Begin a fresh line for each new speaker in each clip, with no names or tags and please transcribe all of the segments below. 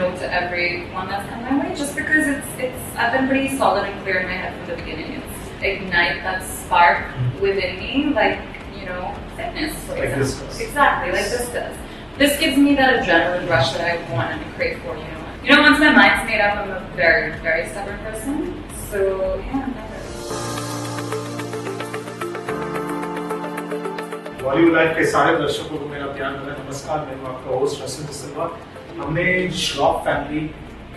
no to everyone that's come my way, just because I've been pretty solid and clear in my head from the beginning. It's ignite that spark within me, like, fitness, for
like
example.
this does.
Exactly, like this does. This gives me that adrenaline rush that I want and crave for, once my mind's made up, I'm a very, very stubborn person. So, yeah,
Bollywood life के सारे दर्शकों को मेरा प्यार भरा नमस्कार। मैं हूं आपका होस्ट रसन सिल्वा। हमने श्रॉफ फैमिली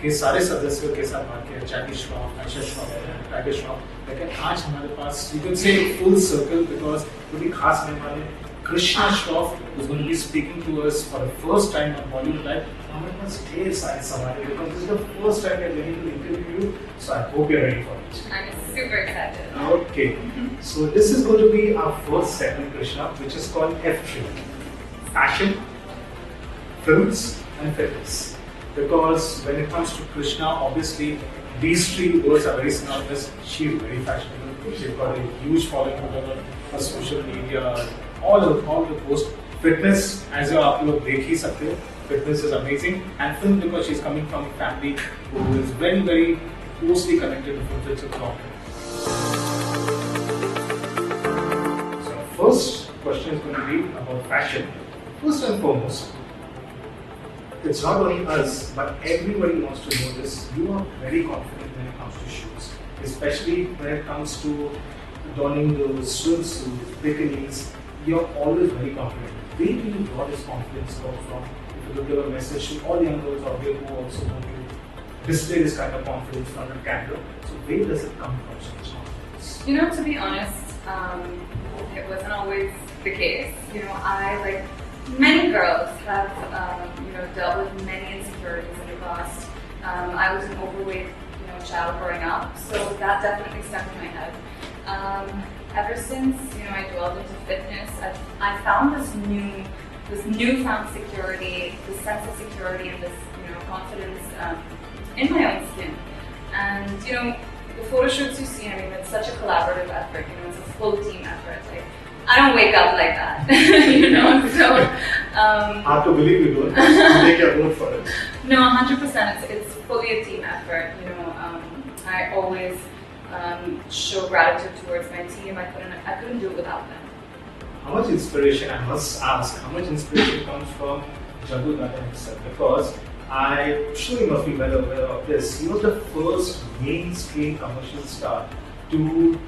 के सारे सदस्यों के साथ बात की, जैकी श्रॉफ, आयशा श्रॉफ, टाइगर श्रॉफ, लेकिन आज हमारे पास you can say full circle because कोई खास मेहमान है, Krishna Shroff who's going to be speaking to us for the first time on Bollywood Life. हमारे पास ढेर सारे सवाल हैं because this is the first time we're going to interview you, so I hope you're ready for it.
I'm super excited.
Okay, so this is going to be our first segment, Krishna, which is called F3, fashion, films, and fitness. Because when it comes to Krishna, obviously these three words are very synonymous. She's very fashionable. She's got a huge following on her social media. All the posts. Fitness, as you आप लोग देख ही सकते हो, fitness is amazing. And film, because she's coming from a family who is very, very closely connected to film. It's a problem. So first question is going to be about fashion. First and foremost, it's not only us, but everybody wants to know this. You are very confident when it comes to shoes, especially when it comes to donning those swimsuits, bikinis. You're always very confident. Where do you draw this confidence from? If you could give a message to all young girls out there who also want to display this kind of confidence in front of camera, so where does it come from, so much confidence?
To be honest, it wasn't always the case. I, like many girls, have dealt with many insecurities in the past. I was an overweight, child growing up, so that definitely stuck in my head. Ever since I dwelled into fitness, I found this newfound security, this sense of security and this confidence in my own skin. And the photo shoots you see, it's such a collaborative effort. It's a full team effort. Like, I don't wake up like that, So
hard to believe you don't. You take your word for it.
No, 100%. It's fully a team effort. I always show gratitude towards my team. I couldn't do it without them.
How much inspiration, I must ask, how much inspiration comes from Jaggu Dada himself? Because I'm sure you must be well aware of this. He was the first mainstream commercial star to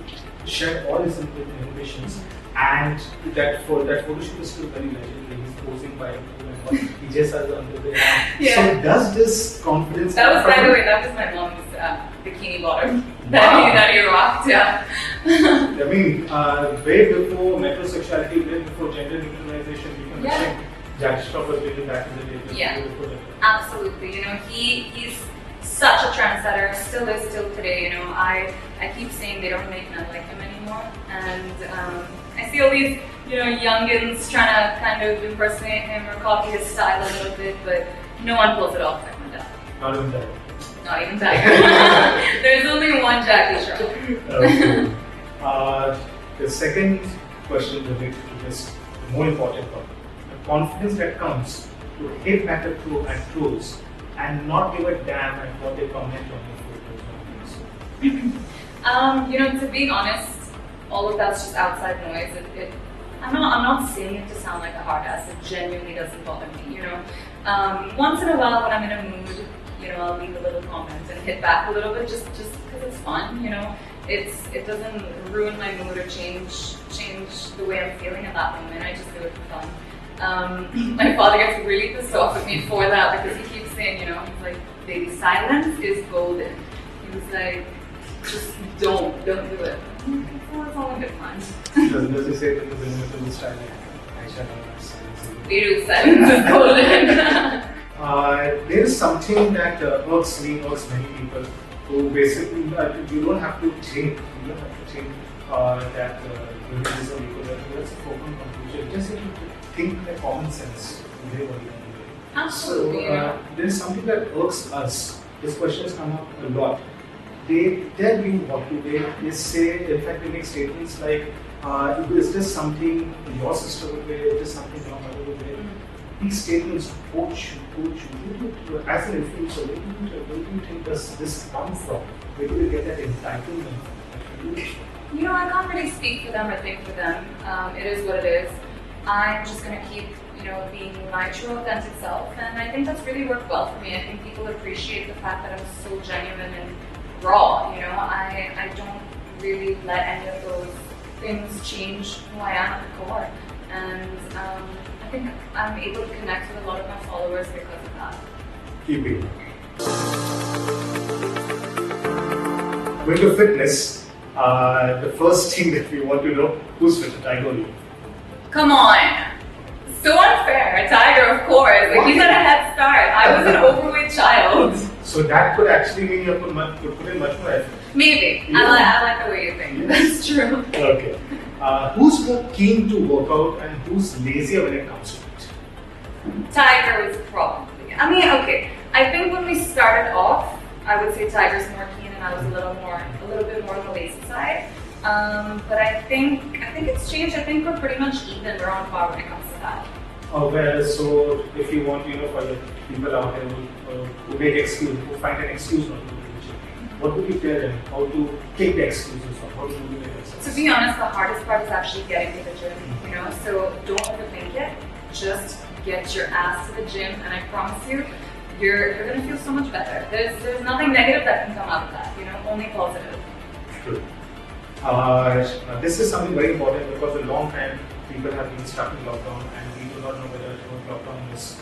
share all his innovations, and that photo shoot is still very legendary. He's posing by he just has underwear.
Yeah.
So does this confidence?
That was, by the way, that was my mom's bikini bottom that he rocked. Yeah.
I mean, way before metrosexuality, way before gender decolonization, you can think Krishna Shroff was doing back in the day.
Yeah, absolutely. He's such a trendsetter, still is till today. I keep saying they don't make men like him anymore, and I see all these youngins trying to kind of impersonate him or copy his style a little bit, but no one pulls it off like that.
Not even that.
Not even that. There's only one Jackie Shroff.
Okay. The second question related to this, the more important one, the confidence that comes to hit back at trolls and not give a damn at what they comment on your photos.
To be honest, all of that's just outside noise. I'm not saying it to sound like a hard ass. It genuinely doesn't bother me. Once in a while when I'm in a mood, I'll leave a little comment and hit back a little bit just because it's fun. It doesn't ruin my mood or change the way I'm feeling at that moment. I just do it for fun. My father gets really pissed off at me for that because he keeps saying, he's like, baby, silence is golden. He was like, just don't do it. Well, it's all in good fun.
Does he say that the inimitable style like Aisha Shroff?
Baby, silence is golden.
There is something that irks me, irks many people, who basically, you don't have to think that feminism, equality, that's a foregone conclusion. Just have to think the common sense.
Absolutely.
So, there is something that irks us. This question has come up a lot. They tell you what to wear. They say, in fact, they make statements like, is this something your sister would wear? Is this something your mother would wear? these statements, coach you, as an influencer, where do you think does this come from? Where do you get that entitlement?
You know, I can't really speak for them or think for them. It is what it is. I'm just going to keep, being my true authentic self, and I think that's really worked well for me. I think people appreciate the fact that I'm so genuine and raw. I don't really let any of those things change who I am at the core, and I think I'm able to connect with a lot of my followers because of that.
Keep it. Going to fitness, the first thing that we want to know, who's fitter, Tiger or you?
Come on! So unfair. Tiger, of course. Like, he's got a head start. I was an overweight child.
So that could actually mean you could put in much more effort.
Maybe.
Yeah.
I like the way you think. That's true.
Okay. Who's more keen to work out and who's lazier when it comes to it?
Tiger was probably. Okay. I think when we started off, I would say Tiger's more keen and I was a little bit more on the lazy side. But I think it's changed. I think we're pretty much even. We're on par when it comes to that.
So if you want, for the people out there who make excuses, who find an excuse not to do the gym, what would you tell them? How to take the excuses or how to do the exercise?
To be honest, the hardest part is actually getting to the gym. So don't overthink it. Just get your ass to the gym, and I promise you, you're gonna feel so much better. There's nothing negative that can come out of that. Only positive.
True. This is something very important because a long time people have been stuck in lockdown and we do not know whether lockdown is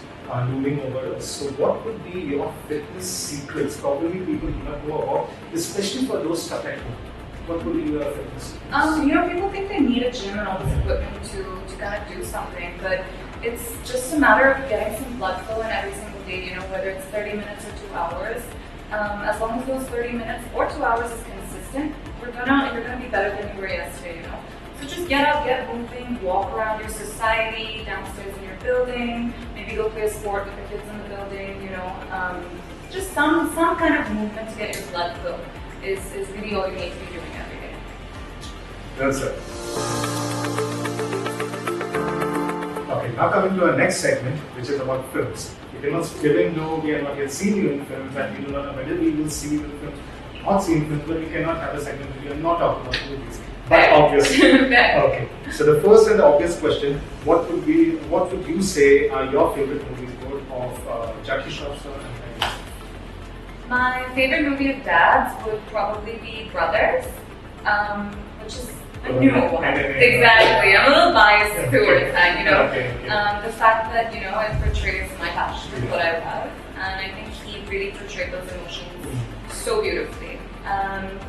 looming over us. So what would be your fitness secrets? Probably people do not know about, especially for those stuck at home. What would be your fitness secrets?
People think they need a gym and all this equipment to kind of do something, but it's just a matter of getting some blood flow in every single day, whether it's 30 minutes or 2 hours. As long as those 30 minutes or 2 hours is consistent, you're gonna be better than you were yesterday, So just get up, get moving, walk around your society, downstairs in your building, maybe go play a sport with the kids in the building, just some kind of movement to get your blood flow is really all you need to be doing every day.
That's it. Okay, now coming to our next segment, which is about films. Even though we are not yet seen you in films and we do not know whether we will see you in films, not seen films, but we cannot have a segment where we are not talking about movies. But obviously. Okay. So the first and the obvious question, what would you say are your favorite movies, both of Jackie Shroff and
My favorite movie of Dad's would probably be Brothers, which is a new one. Exactly. I'm a little biased towards that,
Okay.
The fact that, it portrays my passion, what I love, and I think he really portrayed those emotions so beautifully. And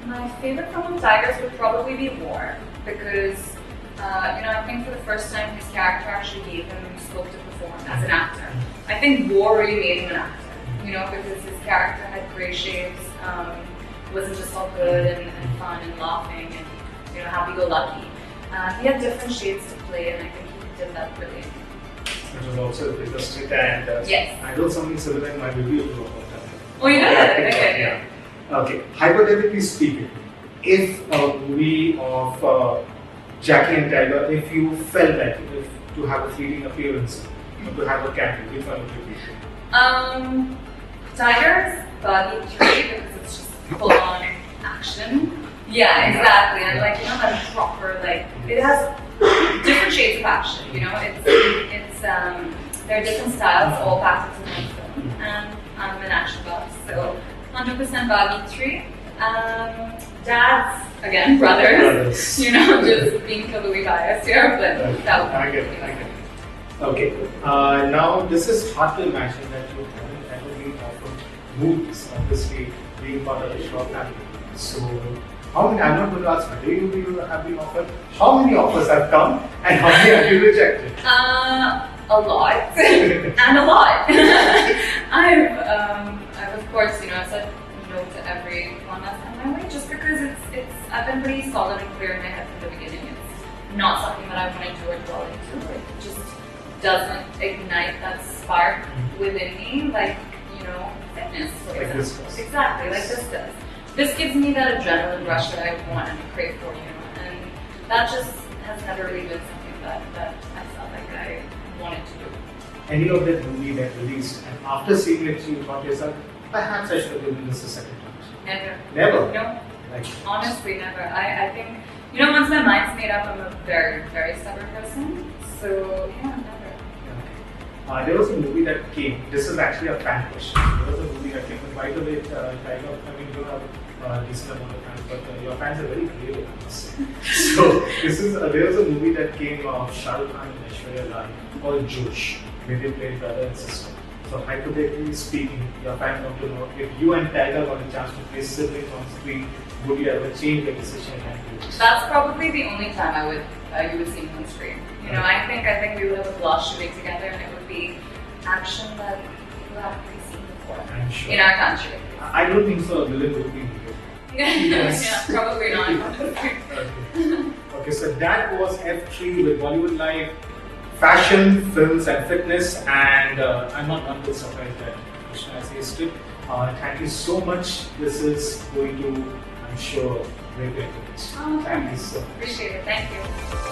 my favorite film of Tiger's would probably be War, because, I think for the first time his character actually gave him scope to perform as an actor. I think War really made him an actor, because his character had gray shades, wasn't just all good and fun and laughing and, happy-go-lucky. He had different shades to play, and I think he did that brilliantly.
It was also realistic and
yes.
I wrote something similar in my review about that.
Oh, you did? Okay.
Yeah. Okay. Hypothetically speaking, if a movie of Jackie and Tiger, if you felt like to have a fleeting appearance, to have a cameo, which one would you be?
Tiger's Body 3, because it's just full on action. Yeah, exactly. And that proper, it has different shades of action, it's there are different styles all packed into one film. And I'm an action buff, so 100% Body 3. Dad's, again, brothers. Just being totally biased here, but that would
I get it. Okay. Now this is hard to imagine that you haven't ever been offered movies, obviously being part of the Shroff family. So how many? I'm not going to ask whether you have been offered. How many offers have come and how many have you rejected?
A lot and a lot. I've of course, said no to every one that's come my way, just because I've been pretty solid and clear in my head from the beginning. It's not something that I want to do or dwell into. It just doesn't ignite that spark within me, fitness.
Like this does.
Exactly, like this does. This gives me that adrenaline rush that I want and crave for, and that just has never really been something that I felt like I
any of that movie that released, and after seeing it, you thought to yourself, perhaps I should have given this a second chance?
Never.
Never?
No.
Like,
Honestly, never. I think, you know, once my mind's made up, I'm a very, very stubborn person. So, yeah, never.
there was a movie that came. This is actually a fan question. There was a movie that came. By the way, Tiger, I mean, you have a decent amount of fans, but your fans are very creative, I must say. So there was a movie that came of Shah Rukh Khan and Aishwarya Rai called Josh, where they played brother and sister. So hypothetically speaking, your fans want to know if you and Tiger got a chance to play siblings on screen, would you ever change your decision and do this?
That's probably the only time you would see me on screen. You know, I think we would have a blast to make together, and it would be action that people haven't really seen before.
I'm sure.
In our country.
I don't think so. A villain would be needed. Yes.
Yeah, probably not.
Okay, so that was F3 with Bollywood Life, fashion, films, and fitness. And I'm not one bit surprised that Krishna has aced it. Thank you so much. This is going to, I'm sure, great benefits.
Oh,
thank you so much.
Appreciate it. Thank you.